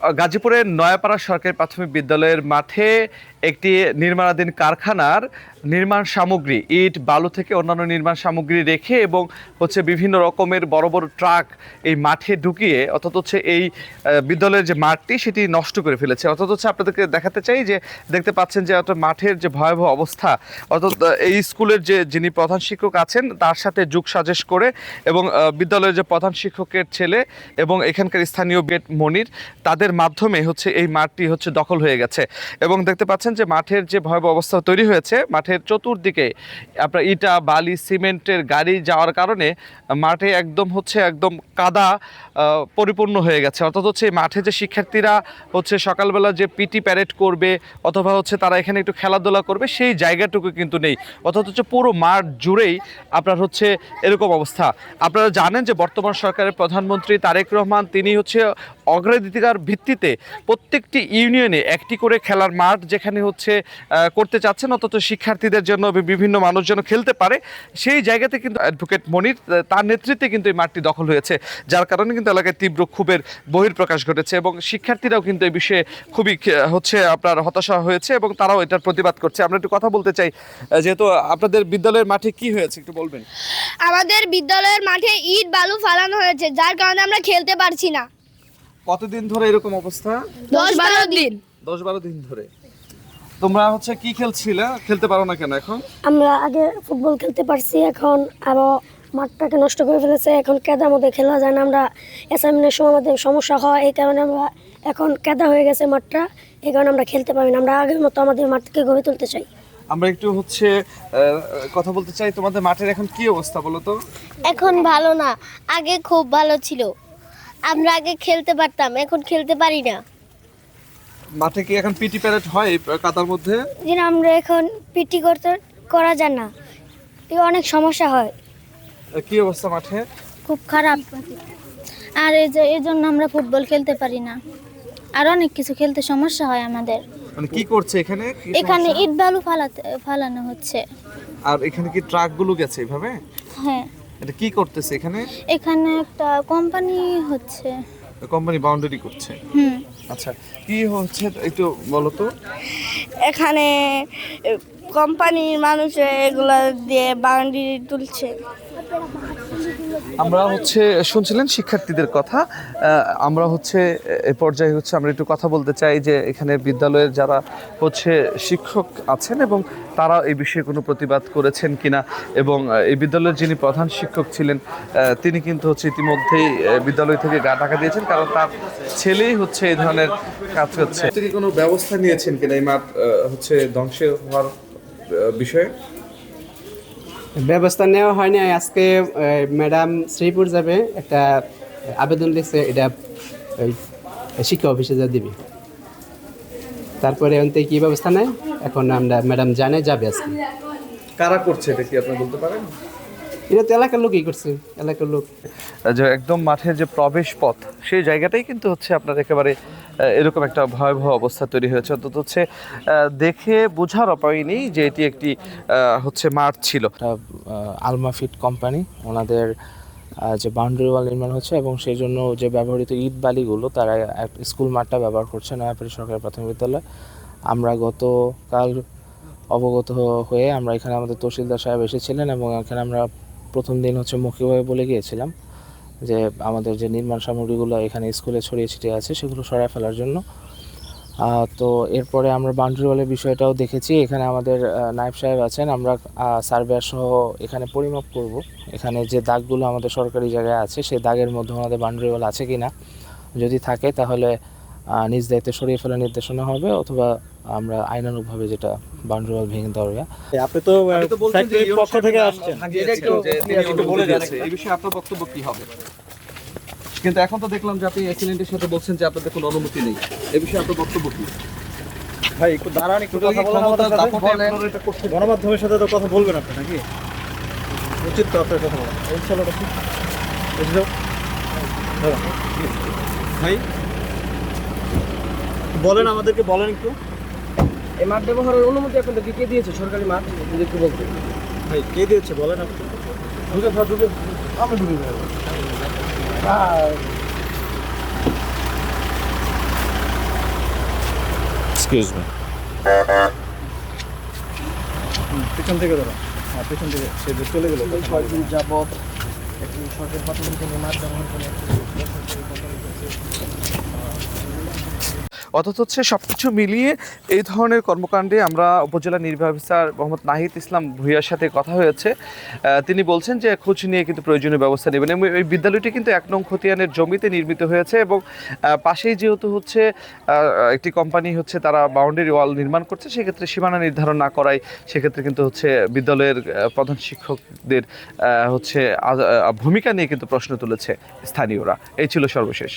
গাজীপুরের নয়াপাড়া সরকারি প্রাথমিক বিদ্যালয়ের মাঠে একটি নির্মাণাধীন কারখানার নির্মাণ সামগ্রী ইট বালু থেকে অন্যান্য নির্মাণ সামগ্রী রেখে এবং বিভিন্ন রকমের বড় বড় ট্রাক এই মাঠে ঢুকিয়ে অর্থাৎ এই বিদ্যালয়ের যে মাঠটি সেটি নষ্ট করে ফেলেছে। অর্থাৎ আপনাদেরকে দেখাতে চাই যে দেখতে পাচ্ছেন যে অর্থাৎ মাঠের যে ভয়াবহ অবস্থা, অর্থাৎ এই স্কুলের যিনি প্রধান শিক্ষক আছেন তার সাথে যুগ সাজেশ করে এবং বিদ্যালয়ের যে প্রধান শিক্ষকের ছেলে এবং এখানকার স্থানীয় বেট মনির তাদের মাধ্যমে এই মাঠটি দখল হয়ে গেছে। এবং দেখতে পাচ্ছেন যে মাঠের যে ভয়াবহ অবস্থা তৈরি হয়েছে, মাঠের চতুর্দিকে আপনার ইটা বালি সিমেন্টের গাড়ি যাওয়ার কারণে মাঠে একদম কাদা পরিপূর্ণ হয়ে গেছে। অর্থাৎ এই মাঠে যে শিক্ষার্থীরা সকালবেলা যে পিটি প্যারেড করবে অথবা তারা এখানে একটু খেলাধুলা করবে সেই জায়গাটুকু কিন্তু নেই। অর্থাৎ পুরো মাঠ জুড়েই আপনার এরকম অবস্থা। আপনারা জানেন যে বর্তমান সরকারের প্রধানমন্ত্রী তারেক রহমান তিনি অগ্রাধিকার ভিত্তিতে প্রত্যেকটি ইউনিয়নে একটি করে খেলার মাঠ যেখানে করতে চাচ্ছেন, অন্তত শিক্ষার্থীদের জন্য বিভিন্ন মানুষ যেন খেলতে পারে সেই জায়গাতে কিন্তু অ্যাডভোকেট মনির তার নেতৃত্বে কিন্তু এই মাঠটি দখল হয়েছে, যার কারণে কিন্তু এলাকায় তীব্র ক্ষোভের বহিঃপ্রকাশ ঘটেছে এবং শিক্ষার্থীরাও কিন্তু এই বিষয়ে খুবই আপনার হতাশা হয়েছে এবং তারাও এটার প্রতিবাদ করছে। আমরা একটু কথা বলতে চাই, যেহেতু আপনাদের বিদ্যালয়ের মাঠে কি হয়েছে একটু বলবেন? আমাদের বিদ্যালয়ের মাঠে ইট বালু ফালানো হয়েছে, যার কারণে আমরা খেলতে পারছি না। কতদিন ধরে এরকম অবস্থা? 10-12 দিন। 10-12 দিন ধরে তোমরা কি খেলছিলে? খেলতে পারো না কেন এখন? আমরা আগে ফুটবল খেলতে পারছি, এখন আরো মাঠটাকে নষ্ট করে ফেলেছে। এখন কেদার মধ্যে খেলা যায় না, আমরা অ্যাসাইনমেন্টের সময় আমাদের সমস্যা হয়, এই কারণে আমরা এখন কেদা হয়ে গেছে মাঠটা, এই কারণে আমরা খেলতে পারি না। আমরা আগের মতো আমাদের মাঠকে গড়ে তুলতে চাই। আমরা একটু কথা বলতে চাই, তোমাদের মাঠের এখন কি অবস্থা বলো তো? এখন ভালো না, আগে খুব ভালো ছিল। আমরা আগে খেলতে পারতাম, এখন খেলতে পারি না। মাঠে কি এখন পিটি প্যারেড হয় কাদার মধ্যে? যে আমরা এখন পিটি করা যায় না, অনেক সমস্যা হয়। কি অবস্থা মাঠে? খুব খারাপ। আর এই জন্য আমরা ফুটবল খেলতে পারি না, আর অনেক কিছু খেলতে সমস্যা হয় আমাদের। মানে কি করছে এখানে? এখানে ইট বালু ফালানো হচ্ছে। আর এখানে কি ট্রাকগুলো গেছে এইভাবে? হ্যাঁ। এটা কি করতেছে এখানে? এখানে একটা কোম্পানি হচ্ছে, কোম্পানি বাউন্ডারি করছে। আচ্ছা, কি হচ্ছে একটু বলো তো? এখানে কোম্পানির মানুষ এগুলা দিয়ে বাউন্ডারি তুলছে। আমরা শুনছিলেন শিক্ষার্থীদের কথা। আমরা এ পর্যায়ে আমরা একটু কথা বলতে চাই যে এখানে বিদ্যালয়ের যারা শিক্ষক আছেন এবং তারা এই বিষয়ে কোনো প্রতিবাদ করেছেন কিনা, এবং এই বিদ্যালয়ের যিনি প্রধান শিক্ষক ছিলেন তিনি কিন্তু ইতিমধ্যেই বিদ্যালয় থেকে গা ঢাকা দিয়েছেন, কারণ তার ছেলেই এই ধরনের কাজ করছে। তিনি কোনো ব্যবস্থা নিয়েছেন কিনা এই মাঠ ধ্বংস হওয়ার বিষয়ে? ব্যবস্থা নেওয়া হয়নি। আজকে ম্যাডাম শ্রীপুর যাবে, একটা আবেদন লিখছে, এটা শিক্ষা অফিসে যা দিবি, তারপরে অন্তে কি ব্যবস্থা নেয় এখন আমরা ম্যাডাম জানে যাবে আজকে। কারা করছে এটা কি আপনি বলতে পারেন? এটা তো এলাকার লোকই করছে, এলাকার লোক। যে একদম মাঠের যে প্রবেশ পথ সেই জায়গাটাই কিন্তু আপনার একেবারে এরকম একটা ভয়াবহ অবস্থা তৈরি হয়েছে। অন্তত দেখে বোঝার উপায় নেই যে এটি একটি মাঠ ছিল। আলমাফিট কোম্পানি ওনাদের যে বাউন্ডারি ওয়াল নির্মাণ হচ্ছে এবং সেই জন্য যে ব্যবহৃত ইট বালিগুলো তারা স্কুল মাঠটা ব্যবহার করছে নয়াপাড়া সরকারি প্রাথমিক বিদ্যালয়। আমরা গতকাল অবগত হয়ে আমরা এখানে আমাদের তহসিলদার সাহেব এসেছিলেন এবং এখানে আমরা প্রথম দিন মৌখিকভাবে বলে গিয়েছিলাম যে আমাদের যে নির্মাণ সামগ্রীগুলো এখানে স্কুলে ছড়িয়ে ছিটিয়ে আছে সেগুলো সরায় ফেলার জন্য। তো এরপরে আমরা বাউন্ডারি ওয়ালের বিষয়টাও দেখেছি। এখানে আমাদের নায়েব সাহেব আছেন, আমরা সার্ভেয়ার সহ এখানে পরিমাপ করব এখানে যে দাগগুলো আমাদের সরকারি জায়গায় আছে সেই দাগের মধ্যে আমাদের বাউন্ডারি ওয়াল আছে কিনা, যদি থাকে তাহলে নিজ দায়িত্বে সরিয়ে ফেলার নির্দেশনা হবে, অথবা আমরা আইনানুগভাবে যেটা বাউন্ডারি ওয়াল ভেঙে দেওয়া হবে। আপনি তো ফ্যাক্টরির পক্ষ থেকে আসছেন, এই বিষয়ে আপনার বক্তব্য কি হবে? কিন্তু এখন তো দেখলাম যে আপনি অ্যাক্সিডেন্টের সাথে বলছেন যে আপনাদের কোনো অনুমতি নেই, এই বিষয়ে আপনার বক্তব্য কি? ভাই একটু দাঁড়ান, একটু কথা বলেন আমাদের সাথে। গণমাধ্যমের সাথে তো কথা বলবেন আপনি, নাকি উচিত তো আপনার কথা বলা? ইনশাআল্লাহ বুঝলো ভাই, বলেন আমাদেরকে, বলেন একটু। এই মাঠ ব্যবহারের অনুমতি আপনাদেরকে কে দিয়েছে? সরকারি মাঠ যদি একটু বলতে। ভাই কে দিয়েছে বলেন আপনি। আমি ঢুকে এক্সকিউজ মি। পিছন থেকে ধরো, হ্যাঁ পিছন থেকে সে যে চলে গেলো। 6 দিন যাবত একটি সরকারি প্রাথমিক বিদ্যালয়ে মাঠ ব্যবহার করে অর্থাৎ হচ্ছে সবকিছু মিলিয়ে এই ধরনের কর্মকাণ্ডে আমরা উপজেলা নির্বাহী অফিসার মোহাম্মদ নাহিদ ইসলাম ভূঁইয়ার সাথে কথা হয়েছে। তিনি বলছেন যে খোঁজ নিয়ে কিন্তু প্রয়োজনীয় ব্যবস্থা নেবেন এবং এই বিদ্যালয়টি কিন্তু 1 নং খতিয়ানের জমিতে নির্মিত হয়েছে এবং পাশেই যেহেতু হচ্ছে একটি কোম্পানি হচ্ছে তারা বাউন্ডারি ওয়াল নির্মাণ করছে, সেক্ষেত্রে সীমানা নির্ধারণ না করায় সেক্ষেত্রে কিন্তু হচ্ছে বিদ্যালয়ের প্রধান শিক্ষকদের হচ্ছে ভূমিকা নিয়ে কিন্তু প্রশ্ন তুলেছে স্থানীয়রা। এই ছিল সর্বশেষ।